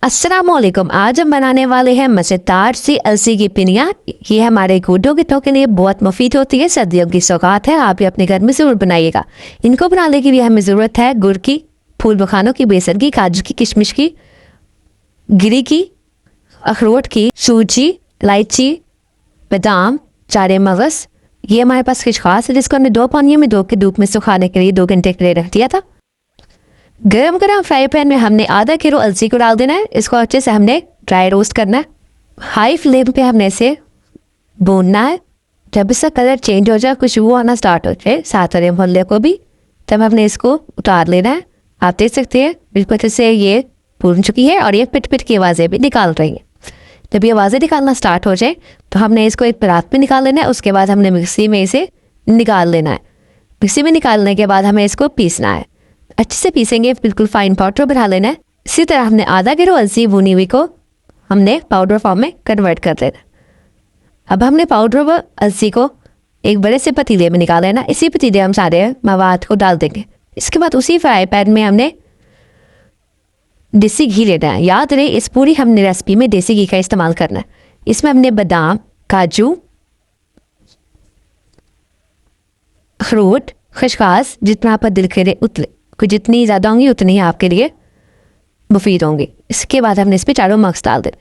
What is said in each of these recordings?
अस्सलामुअलैकुम। आज हम बनाने वाले हैं मज़ेदार सी अलसी की पिनिया। ये हमारे गुर्दों गिट्टों के लिए बहुत मुफीद होती है। सर्दियों की सौगात है, आप भी अपने घर में ज़रूर बनाइएगा। इनको बनाने के लिए हमें ज़रूरत है गुड़ की, फूल मखानों की, बेसन की, काजू की, किशमिश की, गिरी की, अखरोट की, सूजी, इलायची, बादाम, चारे मगज़। ये हमारे पास खिशखास है जिसको हमने 2 पानियों में 2 के धूप में सुखाने के लिए 2 घंटे के लिए रख दिया था। गरम गरम फ्राई पैन में हमने आधा किलो अलसी को डाल देना है। इसको अच्छे से हमने ड्राई रोस्ट करना है। हाई फ्लेम पे हमने इसे भूनना है। जब इसका कलर चेंज हो जाए, खुशबू आना स्टार्ट हो जाए साथ वाले मोहल्ले को भी, तब हमने इसको उतार लेना है। आप देख सकते हैं बिल्कुल अच्छे से ये भून चुकी है और ये पिट पिट की आवाज़ें भी निकाल रही हैं। जब ये आवाज़ें निकालना स्टार्ट हो जाए तो हमने इसको एक परात में निकाल लेना है। उसके बाद हमने मिक्सी में इसे निकाल लेना है। मिक्सी में निकालने के बाद हमें इसको पीसना है। अच्छे से पीसेंगे, बिल्कुल फाइन पाउडर बना लेना है। इसी तरह हमने आधा किलो अलसी भुनी हुई को हमने पाउडर फॉर्म में कन्वर्ट कर लेना। अब हमने पाउडर व अलसी को एक बड़े से पतीले में निकाल लेना। इसी पतीले हम सारे मवाद को डाल देंगे। इसके बाद उसी फ्राई पैन में हमने देसी घी लेना है। याद रहे, इस पूरी हमने रेसिपी में देसी घी का इस्तेमाल करना है। इसमें हमने बादाम, काजू, अखरोट, खसखस, जितना आप दिल करे उतले, जितनी ज़्यादा होंगी उतनी ही आपके लिए मुफीद होंगी। इसके बाद हमने इस पर चारों मगज़ डाल देने।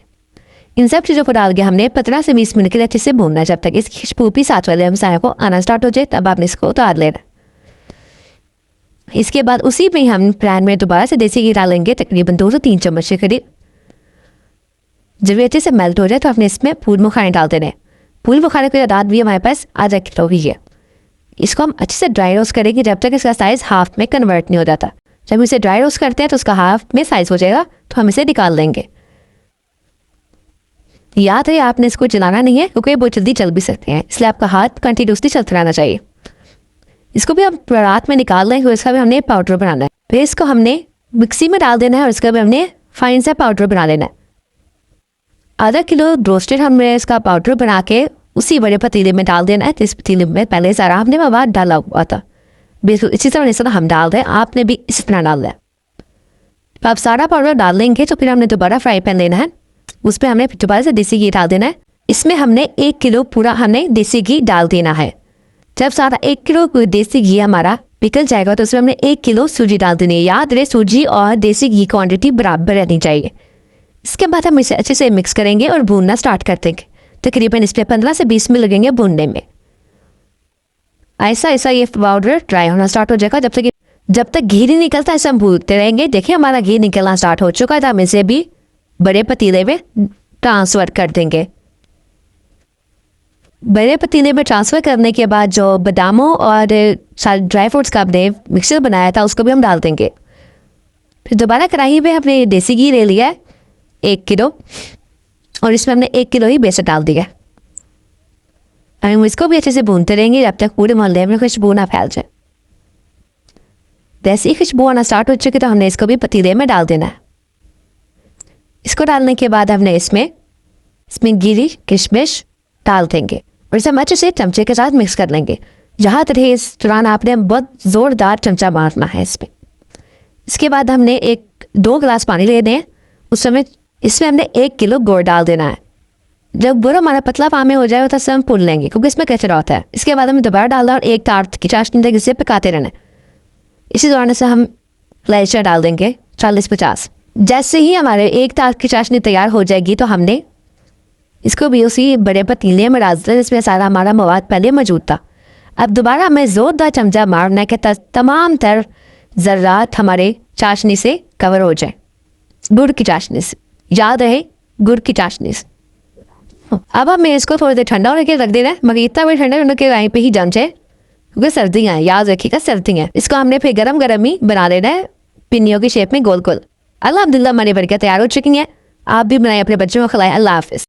इन सब चीज़ों को डाल के हमने 15 से 20 मिनट के लिए अच्छे से भूनना है, जब तक इसकी खुशबू भी साथ वाले मसाले को आना स्टार्ट हो जाए। तब आपने इसको उतार लेना। इसके बाद उसी में हम पैन में दोबारा से देसी घी डालेंगे, तकरीबन 2 से 3 चम्मच के करीब। जब ये अच्छे से मेल्ट हो जाए तो हमने इसमें फूल मखाने डाल देने। फूल मखाने की तादाद भी हमारे पास आधा किलो ही है। इसको हम अच्छे से ड्राई रोस्ट करेंगे जब तक इसका साइज़ हाफ में कन्वर्ट नहीं हो जाता। जब इसे ड्राई रोस्ट करते हैं तो उसका हाफ में साइज़ हो जाएगा, तो हम इसे निकाल लेंगे। याद है आपने इसको जलाना नहीं है, क्योंकि बहुत जल्दी जल भी सकते हैं, इसलिए आपका हाथ कंटिन्यूसली चलता रहना चाहिए। इसको भी हम रात में निकाल लेंगे। इसका भी हमने पाउडर बनाना है। फिर इसको हमने मिक्सी में डाल देना है और इसका भी हमने फाइन सा पाउडर बना लेना है। आधा किलो रोस्टेड हमने इसका पाउडर बना के उसी बड़े पतीले में डाल देना है। जिस पतीले में पहले सारा हमने मवाद डाला हुआ था, बिल्कुल इसी तरह हम डाल दें। आपने भी इसी तरह डालना है। तो आप सारा पाउडर डाल लेंगे तो फिर हमने दोबारा फ्राई पैन लेना है। उस पर हमने दोबारा से देसी घी डाल देना है। इसमें हमने 1 किलो पूरा हमने देसी घी डाल देना है। जब सारा 1 किलो देसी घी हमारा पिघल जाएगा तो उसमें हमने 1 किलो सूजी डाल देनी है। याद रहे, सूजी और देसी घी क्वान्टिटी बराबर रहनी चाहिए। इसके बाद हम इसे अच्छे से मिक्स करेंगे और भूनना स्टार्ट कर देंगे। तकरीबन इस पर 15 से 20 मिनट लगेंगे भूनने में। ऐसा ऐसा ये पाउडर ड्राई होना स्टार्ट हो जाएगा। जब तक घी नहीं निकलता ऐसा हम भूनते रहेंगे। देखिए हमारा घी निकलना स्टार्ट हो चुका है, तो हम इसे भी बड़े पतीले में ट्रांसफ़र कर देंगे। बड़े पतीले में ट्रांसफ़र करने के बाद जो बादामों और सारे ड्राई फ्रूट्स का हमने मिक्सचर बनाया था उसको भी हम डाल देंगे। फिर दोबारा कढ़ाई में हमने देसी घी ले लिया है 1 किलो, और इसमें हमने 1 किलो ही बेसन डाल दिया। हम इसको भी अच्छे से भूनते रहेंगे जब तक पूरे मोहल्ले में खुशबू ना फैल जाए। जैसे ही खुशबू आना स्टार्ट हो चुकी तो हमने इसको भी पतीले में डाल देना है। इसको डालने के बाद हमने इसमें गिरी किशमिश डाल देंगे और इसे हम अच्छे से चमचे के साथ मिक्स कर लेंगे। जहाँ रहे इस दौरान आपने बहुत ज़ोरदार चमचा मारना है इसमें। इसके बाद हमने 2 गिलास पानी लेने हैं। उस समय इसमें हमने 1 किलो गुड़ डाल देना है। जब गुड़ हमारा पतला पानी हो जाए तो हम भून लेंगे, क्योंकि इसमें कचरा होता है। इसके बाद हमें दोबारा डालना और 1 तार की चाशनी तक इसे पकाते रहना है। इसी दौरान से हम इलायचियाँ डाल देंगे 40-50। जैसे ही हमारे 1 तार की चाशनी तैयार हो जाएगी तो हमने इसको भी उसी बड़े पतीले में डाल देना जिसमें सारा हमारा मवाद पहले मौजूद था। अब दोबारा हमें ज़ोरदार चमचा मारना है कि तमाम तर ज़र्रात हमारे चाशनी से कवर हो जाए, गुड़ की चाशनी से। याद रहे, गुड़ की चाशनी से। अब हमें इसको थोड़ी देर ठंडा होने के रख देना है, मगर इतना भी ठंडा होने के वहीं पे ही जम जाए, क्योंकि सर्दियाँ हैं। याद रखिएगा सर्दियाँ। इसको हमने फिर गरम गरम ही बना लेना है पिन्नियों की शेप में गोल गोल। अल्हम्दुलिल्लाह हमारी बर्गर तैयार हो चुकी है। आप भी बनाए, अपने बच्चों को खिलाएं। अल्लाह हाफिज़।